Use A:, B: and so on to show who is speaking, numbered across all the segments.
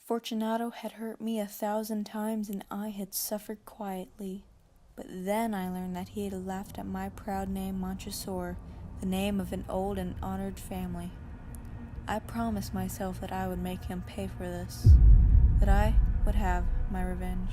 A: Fortunato had hurt me 1,000 times and I had suffered quietly. But then I learned that he had laughed at my proud name, Montresor, the name of an old and honored family. I promised myself that I would make him pay for this, that I would have my revenge.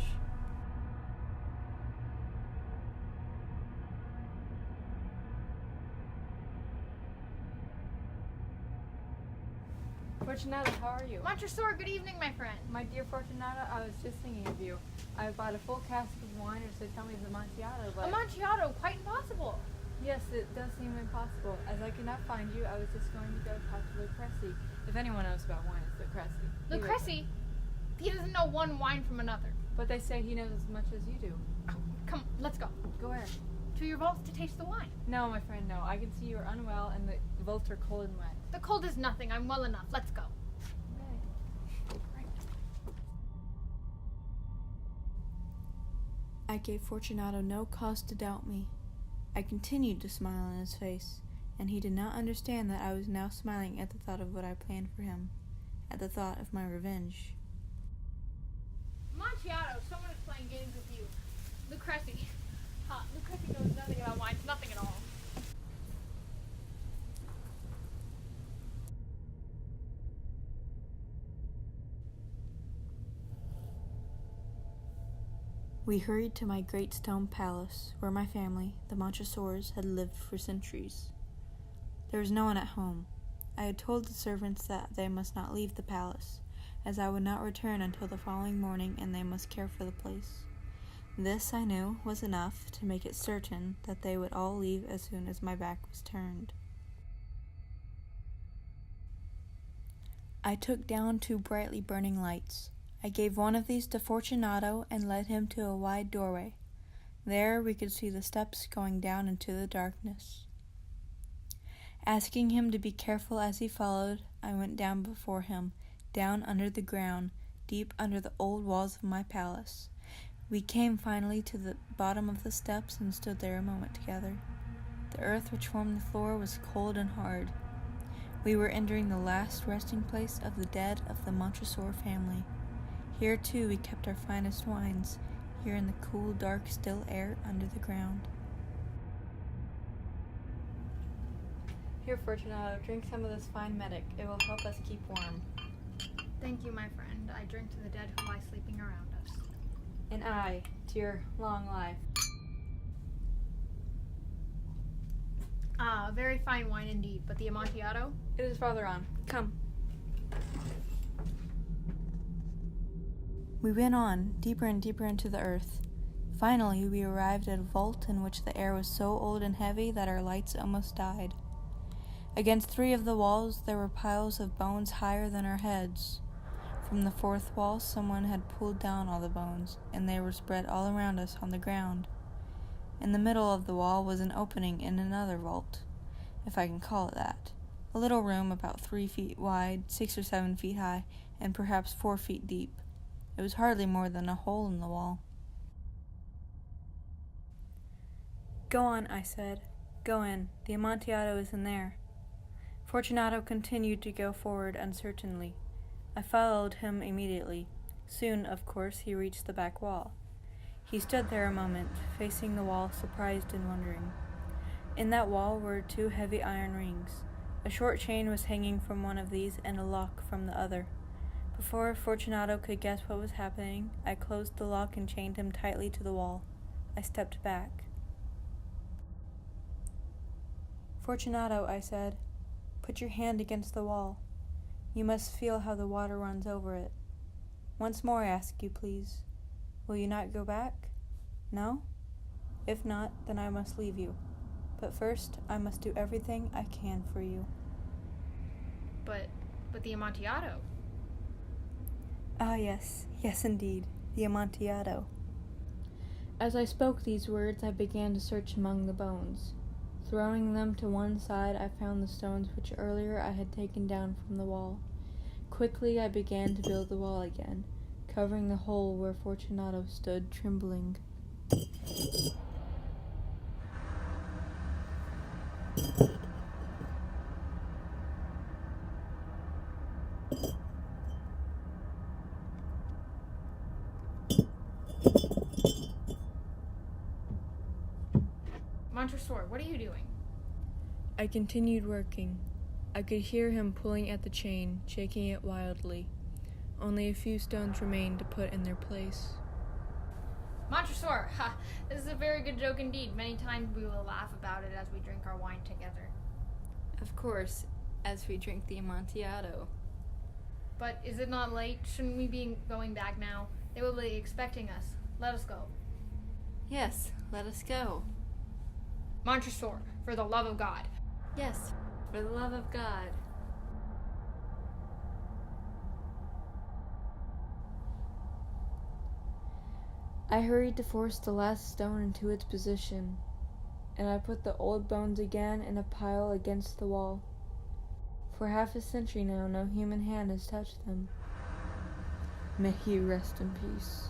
B: Fortunato, how are you?
C: Montresor, good evening, my friend.
B: My dear Fortunato, I was just thinking of you. I bought a full cask of wine, so tell me the Amontillado, but...
C: Amontillado, quite impossible.
B: Yes, it does seem impossible. As I cannot find you, I was just going to go talk to Lucrezi. If anyone knows about wine, it's Lucrezi.
C: Lucrezi? He doesn't know one wine from another.
B: But they say he knows as much as you do.
C: Oh, come, let's go.
B: Go where?
C: To your vaults to taste the wine.
B: No, my friend, no. I can see you are unwell and the vaults are cold and wet.
C: The cold is nothing. I'm well enough. Let's go.
A: I gave Fortunato no cause to doubt me. I continued to smile in his face, and he did not understand that I was now smiling at the thought of what I planned for him, at the thought of my revenge.
C: Amontillado, someone is playing games with you. Lucrezi. Lucrezi knows nothing about wines, nothing at all.
A: We hurried to my great stone palace, where my family, the Montresors, had lived for centuries. There was no one at home. I had told the servants that they must not leave the palace, as I would not return until the following morning and they must care for the place. This, I knew, was enough to make it certain that they would all leave as soon as my back was turned. I took down 2 brightly burning lights. I gave one of these to Fortunato and led him to a wide doorway. There we could see the steps going down into the darkness. Asking him to be careful as he followed, I went down before him, down under the ground, deep under the old walls of my palace. We came finally to the bottom of the steps and stood there a moment together. The earth which formed the floor was cold and hard. We were entering the last resting place of the dead of the Montresor family. Here, too, we kept our finest wines, here in the cool, dark, still air under the ground.
B: Here, Fortunato, drink some of this fine medic. It will help us keep warm.
C: Thank you, my friend. I drink to the dead who lie sleeping around us.
B: And I, to your long life.
C: Ah, very fine wine indeed, but the Amontillado?
B: It is farther on. Come.
A: We went on, deeper and deeper into the earth. Finally, we arrived at a vault in which the air was so old and heavy that our lights almost died. Against 3 of the walls there were piles of bones higher than our heads. From the 4th wall someone had pulled down all the bones, and they were spread all around us on the ground. In the middle of the wall was an opening in another vault, if I can call it that. A little room about 3 feet wide, 6 or 7 feet high, and perhaps 4 feet deep. It was hardly more than a hole in the wall. "Go on," I said. "Go in. The Amontillado is in there." Fortunato continued to go forward uncertainly. I followed him immediately. Soon, of course, he reached the back wall. He stood there a moment, facing the wall, surprised and wondering. In that wall were 2 heavy iron rings. A short chain was hanging from one of these and a lock from the other. Before Fortunato could guess what was happening, I closed the lock and chained him tightly to the wall. I stepped back. "Fortunato," I said, "put your hand against the wall. You must feel how the water runs over it. Once more I ask you, please. Will you not go back? No? If not, then I must leave you. But first, I must do everything I can for you."
C: But the Amontillado?
A: Ah, yes, indeed, the Amontillado. As I spoke these words, I began to search among the bones. Throwing them to one side, I found the stones which earlier I had taken down from the wall. Quickly I began to build the wall again, covering the hole where Fortunato stood trembling.
C: Montresor, what are you doing?
A: I continued working. I could hear him pulling at the chain, shaking it wildly. Only a few stones remained to put in their place.
C: Montresor, ha! This is a very good joke indeed. Many times we will laugh about it as we drink our wine together.
B: Of course, as we drink the Amontillado.
C: But is it not late? Shouldn't we be going back now? They will be expecting us. Let us go.
B: Yes, let us go.
C: Montresor, for the love of God.
B: Yes, for the love of God.
A: I hurried to force the last stone into its position, and I put the old bones again in a pile against the wall. For half a century now, no human hand has touched them. May he rest in peace.